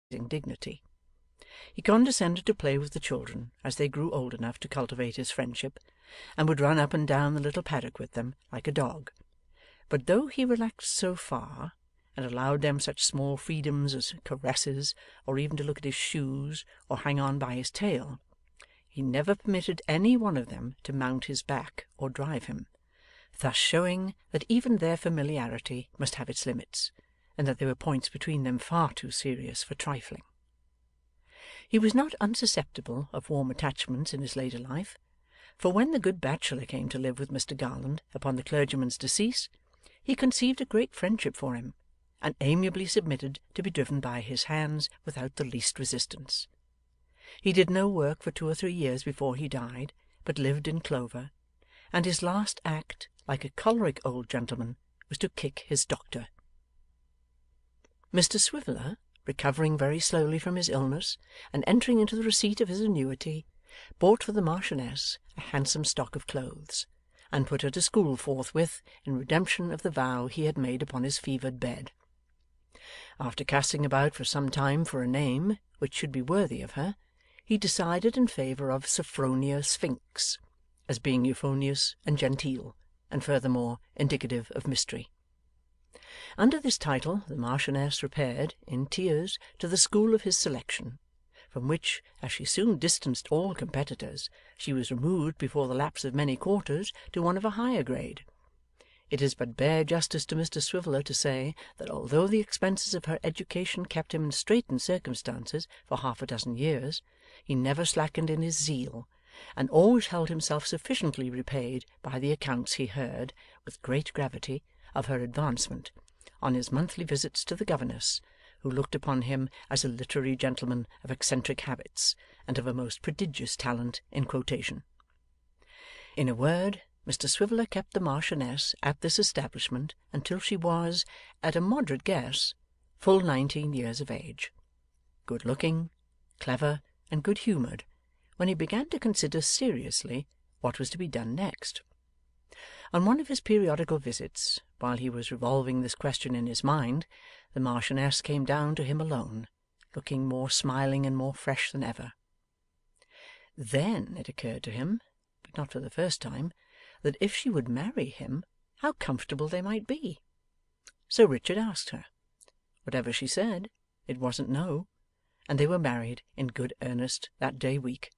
dignity. He condescended to play with the children as they grew old enough to cultivate his friendship, and would run up and down the little paddock with them, like a dog. But though he relaxed so far, and allowed them such small freedoms as caresses, or even to look at his shoes, or hang on by his tail, he never permitted any one of them to mount his back or drive him, thus showing that even their familiarity must have its limits, and that there were points between them far too serious for trifling. He was not unsusceptible of warm attachments in his later life, for when the good bachelor came to live with Mr Garland upon the clergyman's decease, he conceived a great friendship for him, and amiably submitted to be driven by his hands without the least resistance. He did no work for 2 or 3 years before he died, but lived in clover, and his last act, like a choleric old gentleman, was to kick his doctor. Mr Swiveller, recovering very slowly from his illness, and entering into the receipt of his annuity, bought for the Marchioness a handsome stock of clothes, and put her to school forthwith in redemption of the vow he had made upon his fevered bed. After casting about for some time for a name which should be worthy of her, he decided in favour of Sophronia Sphinx, as being euphonious and genteel, and furthermore indicative of mystery. Under this title the Marchioness repaired, in tears, to the school of his selection, from which, as she soon distanced all competitors, she was removed before the lapse of many quarters to one of a higher grade. It is but bare justice to Mr Swiveller to say that although the expenses of her education kept him in straitened circumstances for 6 years, he never slackened in his zeal, and always held himself sufficiently repaid by the accounts he heard, with great gravity, of her advancement, on his monthly visits to the governess, who looked upon him as a literary gentleman of eccentric habits, and of a most prodigious talent in quotation. In a word, Mr Swiveller kept the Marchioness at this establishment until she was, at a moderate guess, full 19 years of age, good-looking, clever, and good-humoured, when he began to consider seriously what was to be done next. On one of his periodical visits, while he was revolving this question in his mind, the Marchioness came down to him alone, looking more smiling and more fresh than ever. Then it occurred to him, but not for the first time, that if she would marry him, how comfortable they might be. So Richard asked her. Whatever she said, it wasn't no, and they were married in good earnest that day week,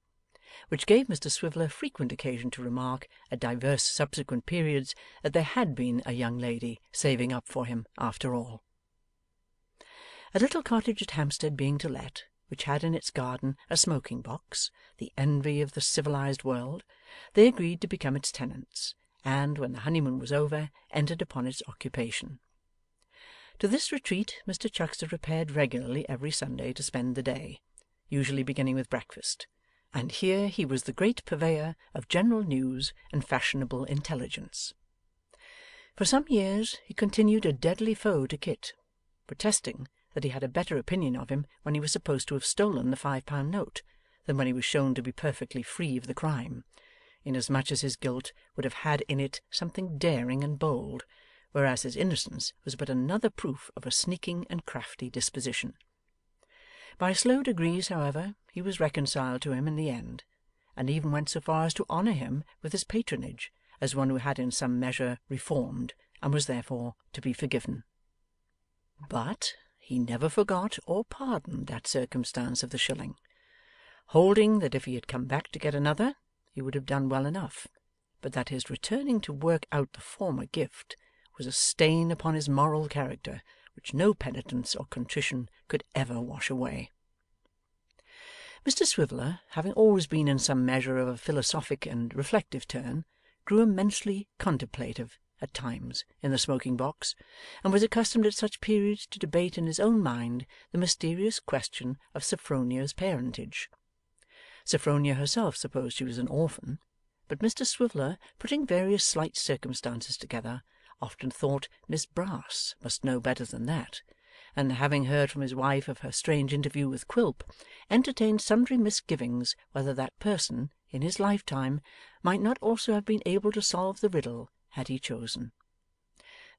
which gave Mr Swiveller frequent occasion to remark, at divers subsequent periods, that there had been a young lady saving up for him after all. A little cottage at Hampstead being to let, which had in its garden a smoking box, the envy of the civilized world, they agreed to become its tenants, and, when the honeymoon was over, entered upon its occupation. To this retreat Mr Chuckster repaired regularly every Sunday to spend the day, usually beginning with breakfast, and here he was the great purveyor of general news and fashionable intelligence. For some years he continued a deadly foe to Kit, protesting that he had a better opinion of him when he was supposed to have stolen the £5 note, than when he was shown to be perfectly free of the crime, inasmuch as his guilt would have had in it something daring and bold, whereas his innocence was but another proof of a sneaking and crafty disposition. By slow degrees, however, he was reconciled to him in the end, and even went so far as to honour him with his patronage, as one who had in some measure reformed, and was therefore to be forgiven. But he never forgot or pardoned that circumstance of the shilling, holding that if he had come back to get another, he would have done well enough, but that his returning to work out the former gift was a stain upon his moral character which no penitence or contrition could ever wash away. Mr Swiveller, having always been in some measure of a philosophic and reflective turn, grew immensely contemplative at times in the smoking box, and was accustomed at such periods to debate in his own mind the mysterious question of Sophronia's parentage. Sophronia herself supposed she was an orphan, but Mr Swiveller, putting various slight circumstances together, often thought Miss Brass must know better than that, and having heard from his wife of her strange interview with Quilp, entertained sundry misgivings whether that person, in his lifetime, might not also have been able to solve the riddle had he chosen.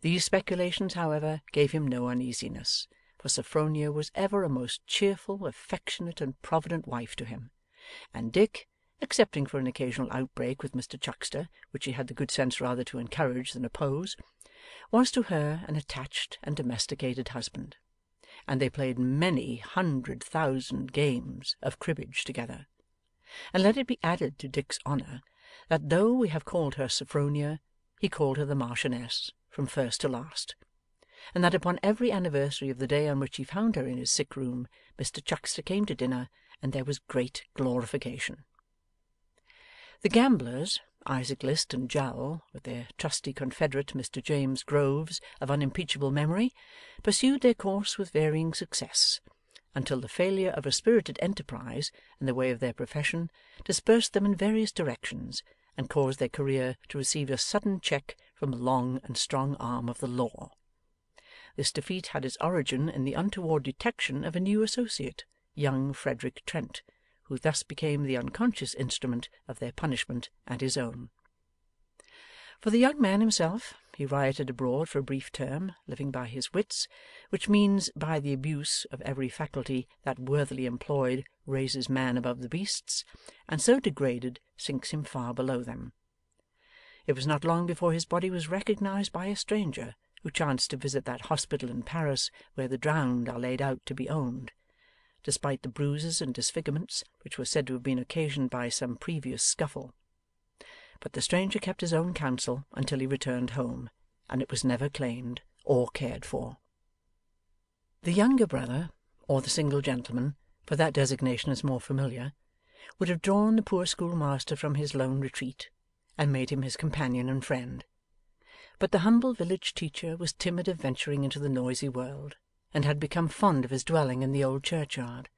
These speculations, however, gave him no uneasiness, for Sophronia was ever a most cheerful, affectionate, and provident wife to him, and Dick, excepting for an occasional outbreak with Mr Chuckster, which he had the good sense rather to encourage than oppose, was to her an attached and domesticated husband, and they played many 100,000 games of cribbage together. And let it be added to Dick's honour that though we have called her Sophronia, he called her the Marchioness from first to last, and that upon every anniversary of the day on which he found her in his sick room, Mr Chuckster came to dinner, and there was great glorification. The gamblers, Isaac List and Jowl, with their trusty confederate Mr James Groves of unimpeachable memory, pursued their course with varying success, until the failure of a spirited enterprise in the way of their profession dispersed them in various directions, and caused their career to receive a sudden check from the long and strong arm of the law. This defeat had its origin in the untoward detection of a new associate, young Frederick Trent, who thus became the unconscious instrument of their punishment and his own. For the young man himself, he rioted abroad for a brief term, living by his wits, which means by the abuse of every faculty that worthily employed raises man above the beasts, and so degraded sinks him far below them. It was not long before his body was recognized by a stranger, who chanced to visit that hospital in Paris where the drowned are laid out to be owned, despite the bruises and disfigurements which were said to have been occasioned by some previous scuffle. But the stranger kept his own counsel until he returned home, and it was never claimed or cared for. The younger brother, or the single gentleman, for that designation is more familiar, would have drawn the poor schoolmaster from his lone retreat, and made him his companion and friend. But the humble village teacher was timid of venturing into the noisy world, and had become fond of his dwelling in the old churchyard.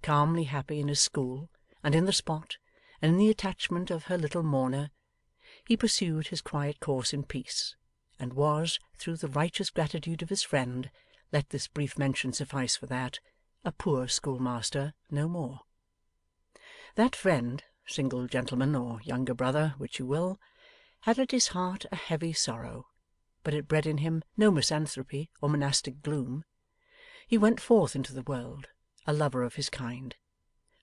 Calmly happy in his school, and in the spot, and in the attachment of her little mourner, he pursued his quiet course in peace, and was, through the righteous gratitude of his friend, let this brief mention suffice for that, a poor schoolmaster no more. That friend, single gentleman or younger brother, which you will, had at his heart a heavy sorrow, but it bred in him no misanthropy or monastic gloom. He went forth into the world, a lover of his kind.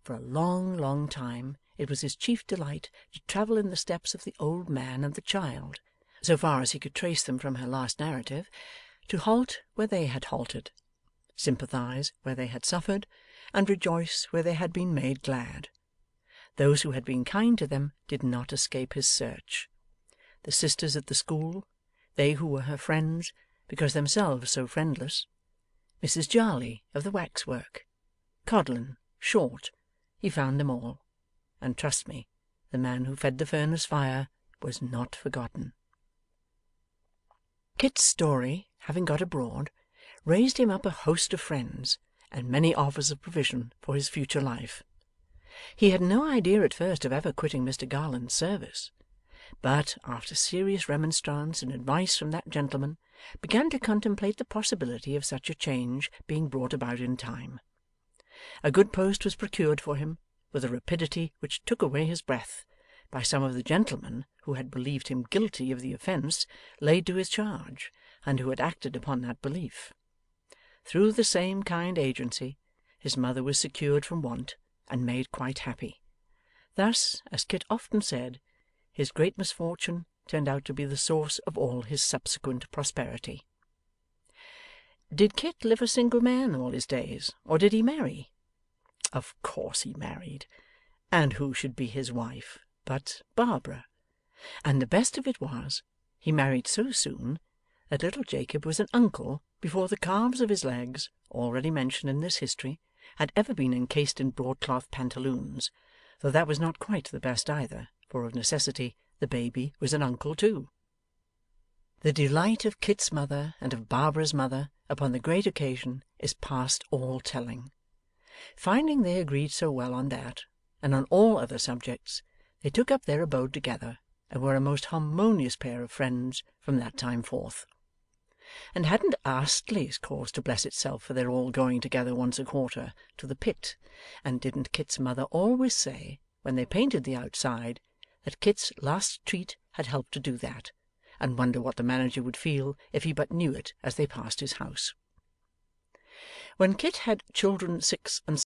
For a long, long time it was his chief delight to travel in the steps of the old man and the child, so far as he could trace them from her last narrative, to halt where they had halted, sympathize where they had suffered, and rejoice where they had been made glad. Those who had been kind to them did not escape his search. The sisters at the school, they who were her friends, because themselves so friendless, Mrs Jarley of the waxwork, Codlin, Short, he found them all, and trust me, the man who fed the furnace fire was not forgotten. Kit's story, having got abroad, raised him up a host of friends, and many offers of provision for his future life. He had no idea at first of ever quitting Mr Garland's service, but, after serious remonstrance and advice from that gentleman, began to contemplate the possibility of such a change being brought about in time. A good post was procured for him, with a rapidity which took away his breath, by some of the gentlemen who had believed him guilty of the offence laid to his charge, and who had acted upon that belief. Through the same kind agency, his mother was secured from want, and made quite happy. Thus, as Kit often said, his great misfortune turned out to be the source of all his subsequent prosperity. Did Kit live a single man all his days, or did he marry? Of course he married. And who should be his wife but Barbara? And the best of it was, he married so soon that little Jacob was an uncle before the calves of his legs, already mentioned in this history, had ever been encased in broadcloth pantaloons, though that was not quite the best either, for of necessity the baby was an uncle too. The delight of Kit's mother and of Barbara's mother upon the great occasion is past all telling. Finding they agreed so well on that, and on all other subjects, they took up their abode together, and were a most harmonious pair of friends from that time forth. And hadn't Astley's cause to bless itself for their all going together once a quarter to the pit, and didn't Kit's mother always say, when they painted the outside, that Kit's last treat had helped to do that, and wonder what the manager would feel if he but knew it as they passed his house? When Kit had children 6 and